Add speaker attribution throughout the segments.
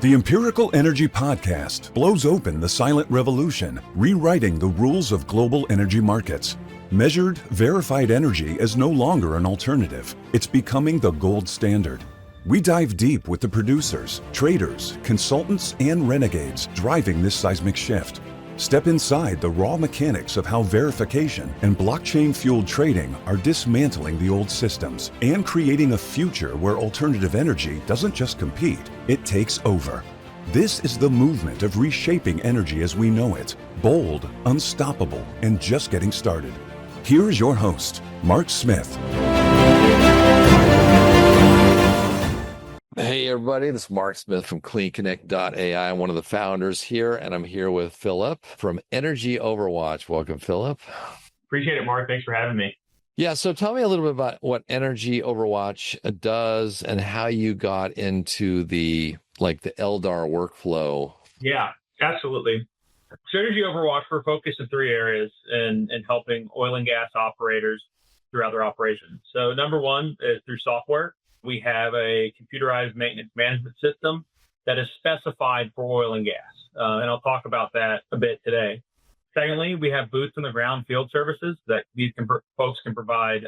Speaker 1: The Empirical Energy Podcast blows open the silent revolution, rewriting the rules of global energy markets. Measured, verified energy is no longer an alternative. It's becoming the gold standard. We dive deep with the producers, traders, consultants, and renegades driving this seismic shift. Step inside the raw mechanics of how verification and blockchain-fueled trading are dismantling the old systems and creating a future where alternative energy doesn't just compete, it takes over. This is the movement of reshaping energy as we know it. Bold, unstoppable, and just getting started. Here is your host, Mark Smith.
Speaker 2: Hey everybody, this is Mark Smith from CleanConnect.ai. I'm one of the founders here, and I'm here with Philip from Energy Overwatch. Welcome, Philip.
Speaker 3: Appreciate it, Mark. Thanks for having me.
Speaker 2: Yeah, so tell me a little bit about what Energy Overwatch does and how you got into the LDAR workflow.
Speaker 3: Yeah, absolutely. So Energy Overwatch, we're focused in three areas in helping oil and gas operators throughout their operations. So number one is through software. We have a computerized maintenance management system that is specified for oil and gas. And I'll talk about that a bit today. Secondly, we have boots on the ground field services that these folks can provide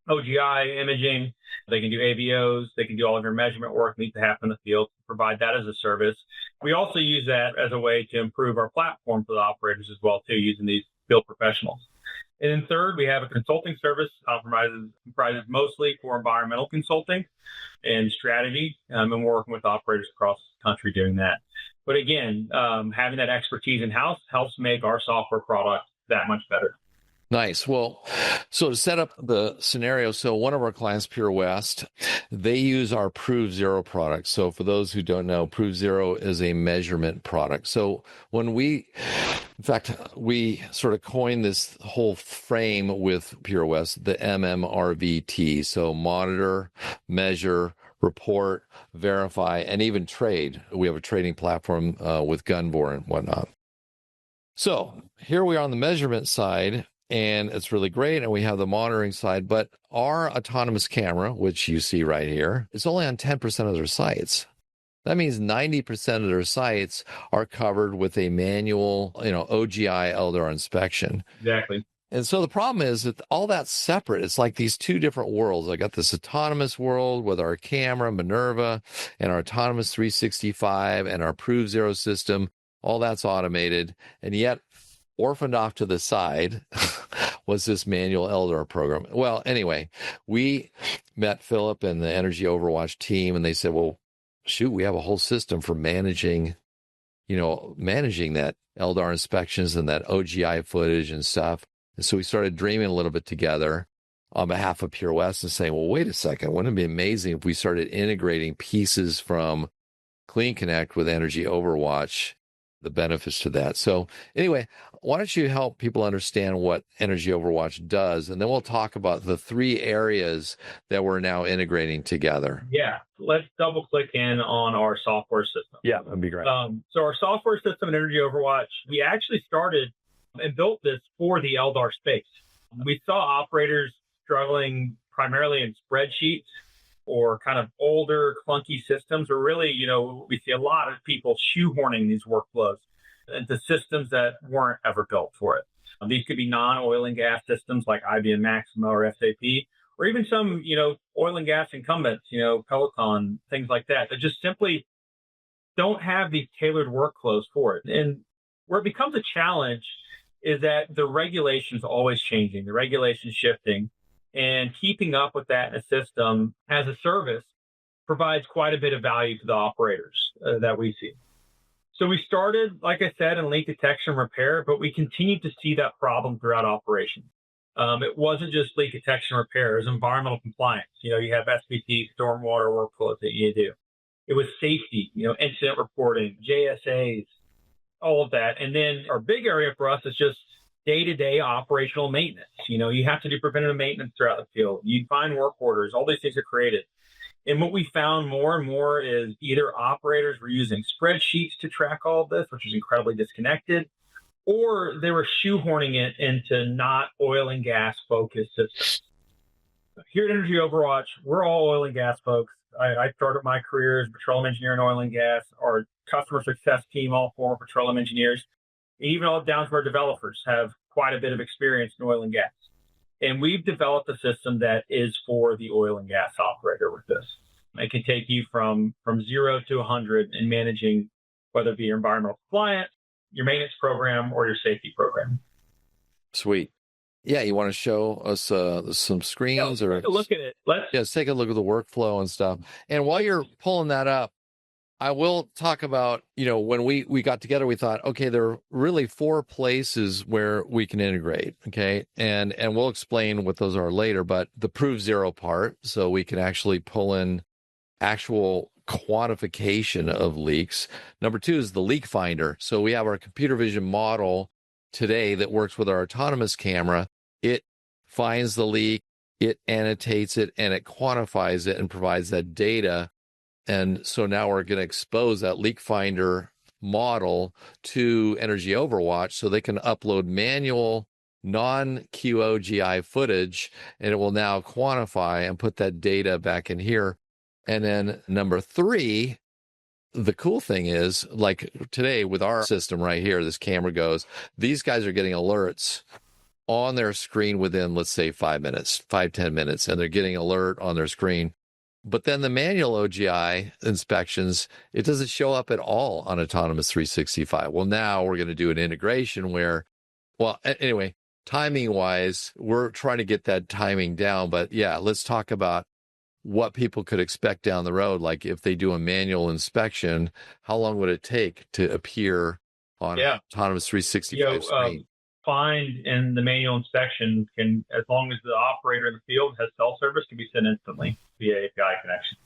Speaker 3: OGI imaging. They can do AVOs. They can do all of your measurement work needs to happen in the field, provide that as a service. We also use that as a way to improve our platform for the operators as well, too, using these field professionals. And then third, we have a consulting service comprises mostly for environmental consulting and strategy, and we're working with operators across the country doing that. But again, having that expertise in-house helps make our software product that much better.
Speaker 2: Nice. Well, so to set up the scenario, so one of our clients, Pure West, they use our Prove Zero product. So for those who don't know, Prove Zero is a measurement product. So when we sort of coined this whole frame with Pure West, the MMRVT. So monitor, measure, report, verify, and even trade. We have a trading platform with Gunvor and whatnot. So here we are on the measurement side. And it's really great. And we have the monitoring side, but our autonomous camera, which you see right here, is only on 10% of their sites. That means 90% of their sites are covered with a manual, OGI LDAR inspection.
Speaker 3: Exactly.
Speaker 2: And so the problem is that all that's separate. It's like these two different worlds. I got this autonomous world with our camera, Minerva, and our autonomous 365 and our Prove Zero system. All that's automated. And yet, orphaned off to the side was this manual LDAR program. Well, anyway, we met Philip and the Energy Overwatch team, and they said, well, shoot, we have a whole system for managing that LDAR inspections and that OGI footage and stuff. And so we started dreaming a little bit together on behalf of Pure West and saying, well, wait a second, wouldn't it be amazing if we started integrating pieces from Clean Connect with Energy Overwatch, the benefits to that. So anyway, why don't you help people understand what Energy Overwatch does, and then we'll talk about the three areas that we're now integrating together.
Speaker 3: Yeah, let's double click in on our software system.
Speaker 2: Yeah, that'd be great.
Speaker 3: So our software system in Energy Overwatch, we actually started and built this for the LDAR space. We saw operators struggling primarily in spreadsheets or kind of older, clunky systems, or really, we see a lot of people shoehorning these workflows into systems that weren't ever built for it. These could be non-oil and gas systems like IBM Maximo or SAP, or even some, oil and gas incumbents, Peloton, things like that just simply don't have these tailored workflows for it. And where it becomes a challenge is that the regulation's always changing, the regulation's shifting. And keeping up with that in a system as a service provides quite a bit of value to the operators that we see. So we started, like I said, in leak detection and repair, but we continued to see that problem throughout operations. It wasn't just leak detection and repair, it was environmental compliance. You have SPT, stormwater workflows that you do. It was safety, incident reporting, JSAs, all of that. And then our big area for us is just day-to-day operational maintenance. You have to do preventative maintenance throughout the field. You find work orders, all these things are created. And what we found more and more is either operators were using spreadsheets to track all of this, which is incredibly disconnected, or they were shoehorning it into not oil and gas focused systems. Here at Energy Overwatch, we're all oil and gas folks. I started my career as a petroleum engineer in oil and gas. Our customer success team, all former petroleum engineers, even all down to our developers, have quite a bit of experience in oil and gas. And we've developed a system that is for the oil and gas operator with this. It can take you from 0 to 100 in managing, whether it be your environmental compliance, your maintenance program, or your safety program.
Speaker 2: Sweet. Yeah, you want to show us some screens?
Speaker 3: Yeah,
Speaker 2: or
Speaker 3: take a look at it.
Speaker 2: Let's take a look at the workflow and stuff. And while you're pulling that up, I will talk about, when we got together, we thought, okay, there are really 4 places where we can integrate, okay? And we'll explain what those are later, but the prove zero part, so we can actually pull in actual quantification of leaks. Number 2 is the leak finder. So we have our computer vision model today that works with our autonomous camera. It finds the leak, it annotates it, and it quantifies it and provides that data. And so now we're going to expose that leak finder model to Energy Overwatch so they can upload manual non-QOGI footage, and it will now quantify and put that data back in here. And then number 3, the cool thing is, like today with our system right here, this camera goes, these guys are getting alerts on their screen within, let's say, 5 minutes, 5-10 minutes, and they're getting alert on their screen. But then the manual OGI inspections, it doesn't show up at all on Autonomous 365. Well, now we're going to do an integration where, well, anyway, timing-wise, we're trying to get that timing down. But yeah, let's talk about what people could expect down the road. Like if they do a manual inspection, how long would it take to appear on Autonomous 365 screen?
Speaker 3: Find in the manual inspection can, as long as the operator in the field has cell service, can be sent instantly via API connection.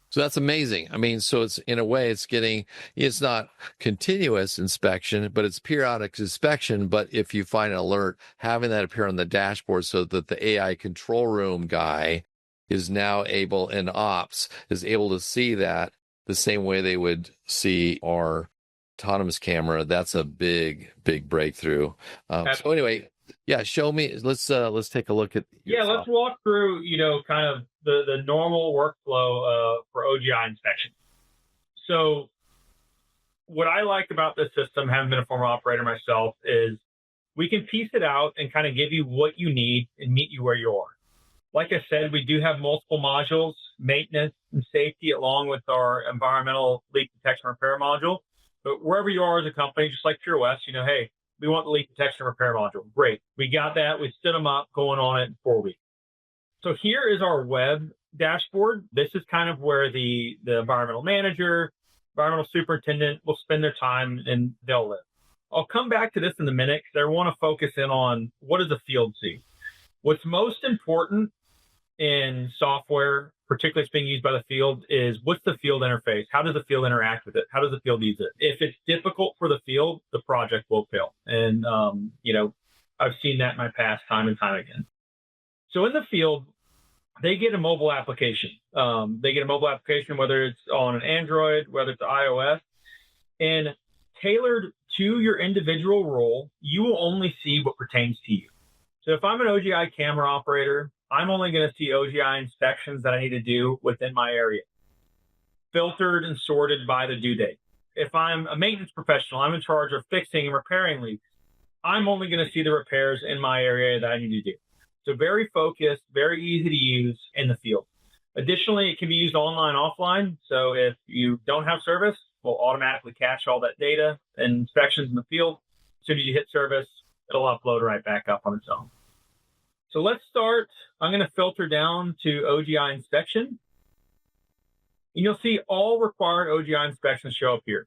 Speaker 2: So that's amazing. I mean, so it's in a way it's not continuous inspection, but it's periodic inspection. But if you find an alert, having that appear on the dashboard so that the AI control room guy is now able, in ops, is able to see that the same way they would see our autonomous camera. That's a big breakthrough. So anyway, yeah, show me. Let's take a look at.
Speaker 3: Let's walk through, kind of the normal workflow for OGI inspection. So what I like about this system, having been a former operator myself, is we can piece it out and kind of give you what you need and meet you where you are. Like I said, we do have multiple modules, maintenance and safety, along with our environmental leak detection repair module. But wherever you are as a company, just like Pure West, hey, we want the leak detection repair module. Great. We got that. We stood them up, going on it in 4 weeks. So here is our web dashboard. This is kind of where the environmental manager, environmental superintendent will spend their time and they'll live. I'll come back to this in a minute because I want to focus in on what does the field see. What's most important in software, particularly it's being used by the field, is what's the field interface? How does the field interact with it? How does the field use it? If it's difficult for the field, the project will fail. And, I've seen that in my past time and time again. So in the field, they get a mobile application. Whether it's on an Android, whether it's iOS, and tailored to your individual role, you will only see what pertains to you. So if I'm an OGI camera operator, I'm only going to see OGI inspections that I need to do within my area, filtered and sorted by the due date. If I'm a maintenance professional, I'm in charge of fixing and repairing leaks, I'm only going to see the repairs in my area that I need to do. So very focused, very easy to use in the field. Additionally, it can be used online, offline. So if you don't have service, we'll automatically cache all that data and inspections in the field. As soon as you hit service, it'll upload right back up on its own. So let's start. I'm going to filter down to OGI inspection. And you'll see all required OGI inspections show up here.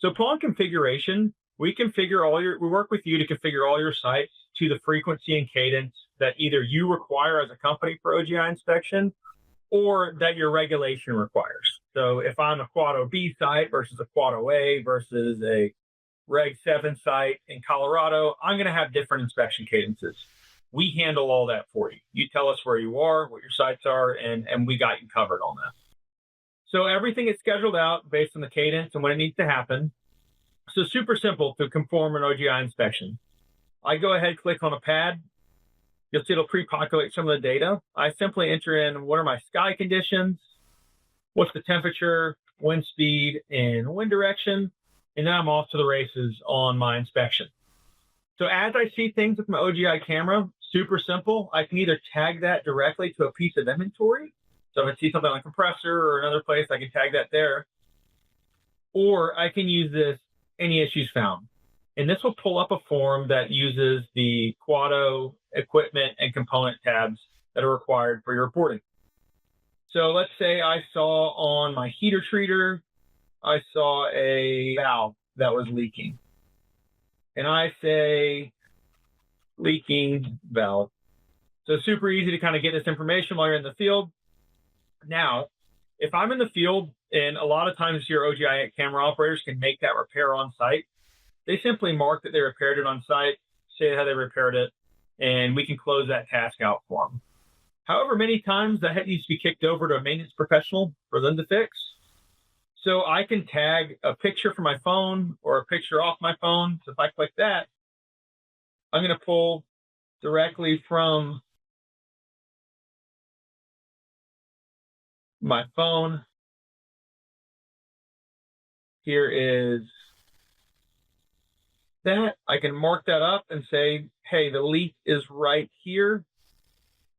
Speaker 3: So upon configuration, we work with you to configure all your sites to the frequency and cadence that either you require as a company for OGI inspection or that your regulation requires. So if I'm a Quad OB site versus a Quad OA versus a Reg 7 site in Colorado, I'm going to have different inspection cadences. We handle all that for you. You tell us where you are, what your sites are, and we got you covered on that. So everything is scheduled out based on the cadence and when it needs to happen. So super simple to conform an OGI inspection. I go ahead, click on a pad. You'll see it'll pre-populate some of the data. I simply enter in what are my sky conditions, what's the temperature, wind speed, and wind direction, and then I'm off to the races on my inspection. So as I see things with my OGI camera, super simple. I can either tag that directly to a piece of inventory. So if I see something on a compressor or another place, I can tag that there. Or I can use this any issues found. And this will pull up a form that uses the Quado equipment and component tabs that are required for your reporting. So let's say I saw on my heater treater, I saw a valve that was leaking. And I say leaking valve. So it's super easy to kind of get this information while you're in the field. Now, if I'm in the field, and a lot of times your OGI camera operators can make that repair on site, they simply mark that they repaired it on site, say how they repaired it, and we can close that task out for them. However, many times that needs to be kicked over to a maintenance professional for them to fix. So I can tag a picture from my phone or a picture off my phone. So if I click that, I'm going to pull directly from my phone. Here is that. I can mark that up and say, hey, the leak is right here.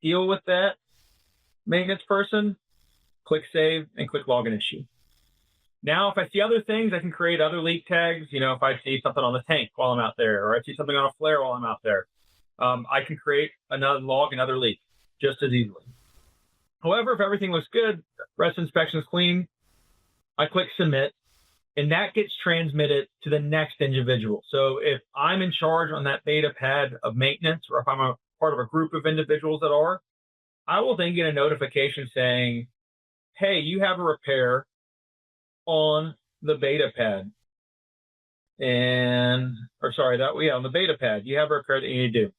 Speaker 3: Deal with that, maintenance person. Click save and click log an issue. Now, if I see other things, I can create other leak tags. You know, if I see something on the tank while I'm out there, or I see something on a flare while I'm out there, I can create another log, another leak just as easily. However, if everything looks good, rest inspection is clean, I click submit, and that gets transmitted to the next individual. So if I'm in charge on that beta pad of maintenance, or if I'm a part of a group of individuals that are, I will then get a notification saying, hey, you have a repair on the beta pad. On the beta pad, you have a repair that you need to do.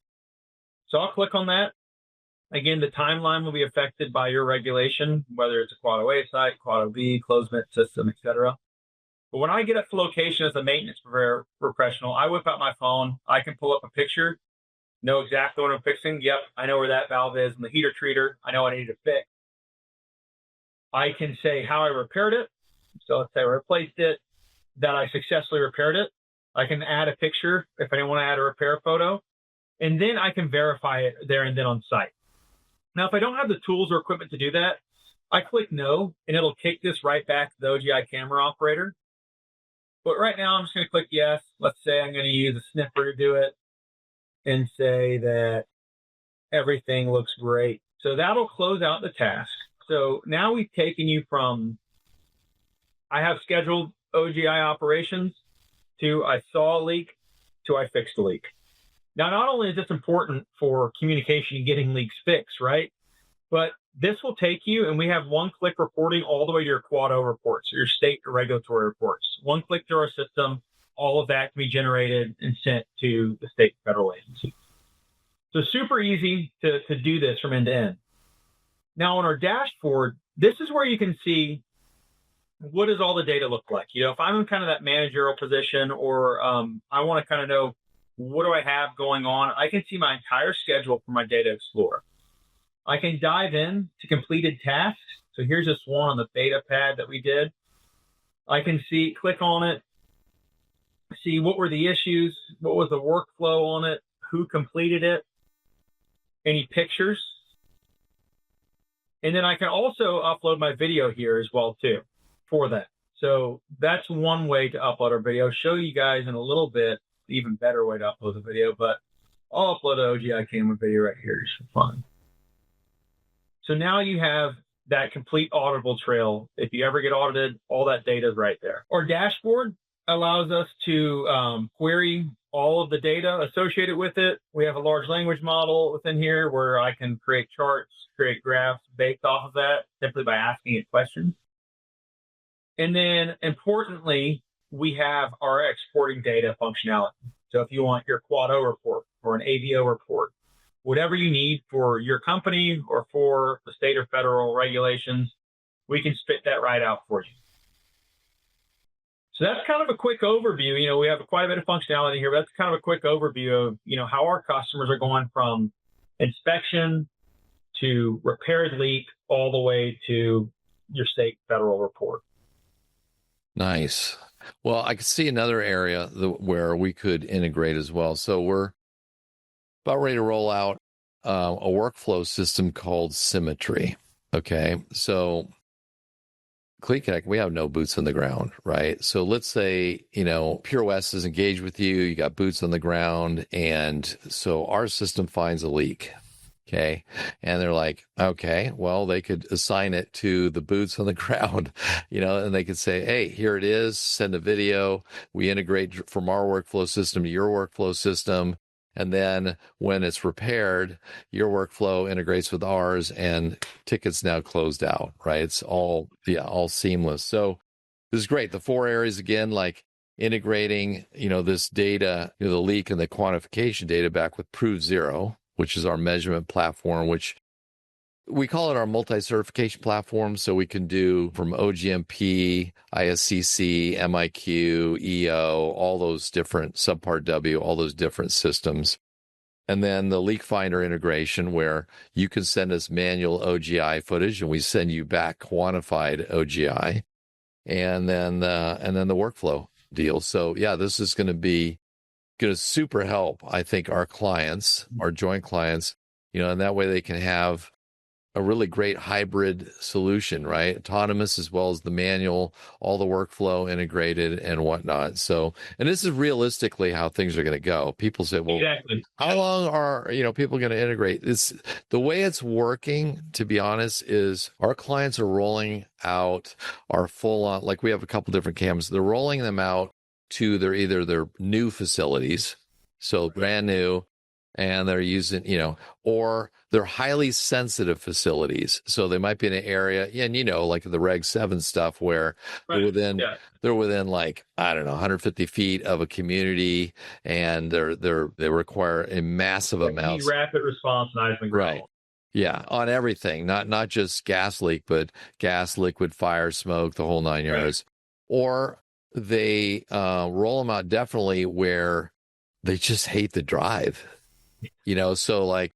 Speaker 3: So I'll click on that. Again, the timeline will be affected by your regulation, whether it's a Quado A site, Quado B, closed vent system, etc. But when I get up to location as a maintenance professional, I whip out my phone. I can pull up a picture, know exactly what I'm fixing. Yep, I know where that valve is in the heater treater. I know what I need to fix. I can say how I repaired it. So let's say I replaced it, that I successfully repaired it. I can add a picture if I didn't want to add a repair photo. And then I can verify it there and then on site. Now, if I don't have the tools or equipment to do that, I click no, and it'll kick this right back to the OGI camera operator. But right now, I'm just going to click yes. Let's say I'm going to use a sniffer to do it and say that everything looks great. So that'll close out the task. So now we've taken you from I have scheduled OGI operations to I saw a leak to I fixed a leak. Now, not only is this important for communication and getting leaks fixed, right? But this will take you, and we have one-click reporting all the way to your Quado reports, your state regulatory reports. One click to our system, all of that can be generated and sent to the state and federal agency. So super easy to do this from end to end. Now, on our dashboard, this is where you can see what does all the data look like. You know, if I'm in kind of that managerial position, or I want to kind of know what do I have going on, I can see my entire schedule from my Data Explorer. I can dive in to completed tasks. So here's this one on the beta pad that we did. I can see, click on it, see what were the issues, what was the workflow on it, who completed it, any pictures. And then I can also upload my video here as well too for that. So that's one way to upload our video. I'll show you guys in a little bit even better way to upload the video, but I'll upload an OGI camera video right here just for fun. So now you have that complete auditable trail. If you ever get audited, all that data is right there. Our dashboard allows us to query all of the data associated with it. We have a large language model within here where I can create charts, create graphs based off of that simply by asking it questions. And then importantly, we have our exporting data functionality. So if you want your Quado report or an AVO report, whatever you need for your company or for the state or federal regulations, we can spit that right out for you. So that's kind of a quick overview. You know, we have quite a bit of functionality here, but that's kind of a quick overview of, you know, how our customers are going from inspection to repaired leak all the way to your state federal report.
Speaker 2: Nice. Well, I can see another area where we could integrate as well. So we're about ready to roll out a workflow system called Symmetry. Okay. So Clean Connect, we have no boots on the ground, right? So let's say, Pure West is engaged with you, you got boots on the ground, and so our system finds a leak. Okay. And they're like, okay, well, they could assign it to the boots on the ground, and they could say, hey, here it is, send a video. We integrate from our workflow system to your workflow system. And then when it's repaired, your workflow integrates with ours and tickets now closed out, right? It's all seamless. So this is great. The 4 areas again, like integrating, this data, the leak and the quantification data back with Prove Zero, which is our measurement platform, which we call it our multi-certification platform. So we can do from OGMP, ISCC, MIQ, EO, all those different Subpart W, all those different systems. And then the leak finder integration, where you can send us manual OGI footage and we send you back quantified OGI, and then the workflow deal. So yeah, this is going to super help, I think, our clients, our joint clients, and that way they can have a really great hybrid solution, right? Autonomous as well as the manual, all the workflow integrated and whatnot. So, and this is realistically how things are going to go. People say, well,
Speaker 3: exactly.
Speaker 2: How long are, people going to integrate? The way it's working, to be honest, is our clients are rolling out our full on, like we have a couple different cameras. They're rolling them out to either their new facilities, so brand new, and they're using, or they're highly sensitive facilities. So they might be in an area, and like the Reg 7 stuff where they're within like, I don't know, 150 feet of a community, and they require a massive amount.
Speaker 3: Rapid response management.
Speaker 2: Right. Yeah, on everything, not just gas leak, but gas, liquid, fire, smoke, the whole 9 yards. Right. Or they roll them out definitely where they just hate the drive. So like,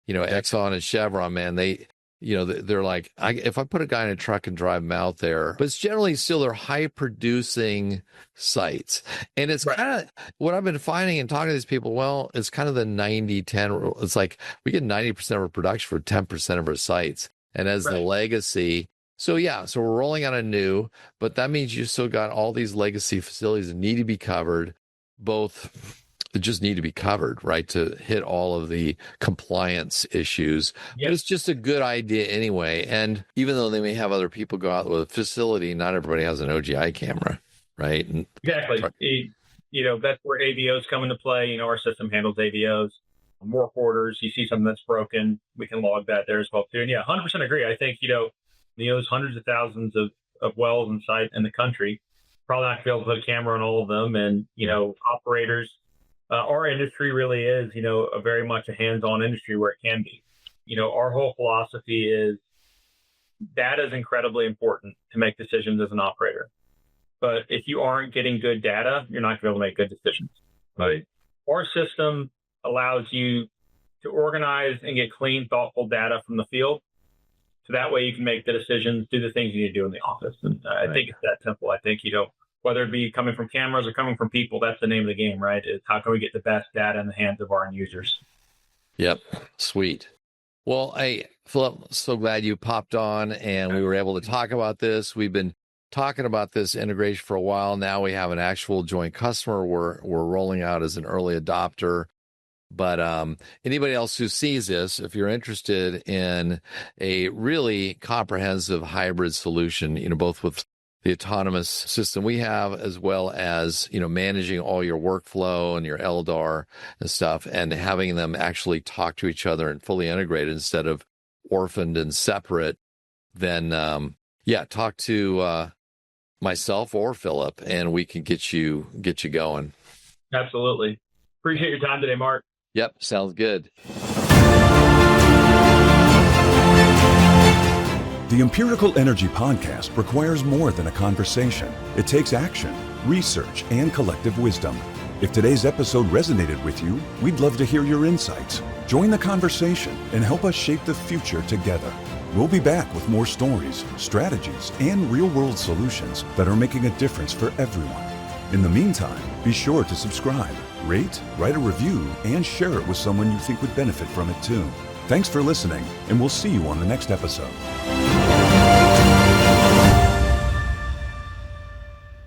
Speaker 2: Exxon and Chevron, man, they're like, if I put a guy in a truck and drive him out there, but it's generally still they're high producing sites. And it's kind of what I've been finding and talking to these people. Well, it's kind of the 90-10 rule. It's like we get 90% of our production for 10% of our sites. And as the legacy. So we're rolling out a new, but that means you still got all these legacy facilities that need to be covered, just need to be covered, right, to hit all of the compliance issues. Yep. But it's just a good idea anyway. And even though they may have other people go out with a facility, not everybody has an OGI camera, right? And
Speaker 3: exactly. That's where AVOs come into play. Our system handles AVOs. Work orders, you see something that's broken, we can log that there as well too. And 100% agree. I think, there's hundreds of thousands of wells in sight in the country. Probably not going to be able to put a camera on all of them. And, operators, our industry really is, a very much a hands-on industry where it can be. Our whole philosophy is data is incredibly important to make decisions as an operator. But if you aren't getting good data, you're not going to be able to make good decisions.
Speaker 2: Right.
Speaker 3: Our system allows you to organize and get clean, thoughtful data from the field. So that way you can make the decisions, do the things you need to do in the office. And I think it's that simple. I think, whether it be coming from cameras or coming from people, that's the name of the game, right? Is how can we get the best data in the hands of our end users?
Speaker 2: Yep. Sweet. Well, hey, Philip, so glad you popped on and we were able to talk about this. We've been talking about this integration for a while. Now we have an actual joint customer we're rolling out as an early adopter. But anybody else who sees this, if you're interested in a really comprehensive hybrid solution, both with the autonomous system we have, as well as, managing all your workflow and your LDAR and stuff, and having them actually talk to each other and fully integrated instead of orphaned and separate, then, talk to myself or Philip, and we can get you going.
Speaker 3: Absolutely. Appreciate your time today, Mark.
Speaker 2: Yep, sounds good.
Speaker 1: The Empirical Energy Podcast requires more than a conversation. It takes action, research, and collective wisdom. If today's episode resonated with you, we'd love to hear your insights. Join the conversation and help us shape the future together. We'll be back with more stories, strategies, and real-world solutions that are making a difference for everyone. In the meantime, be sure to subscribe, rate, write a review, and share it with someone you think would benefit from it too. Thanks for listening, and we'll see you on the next episode.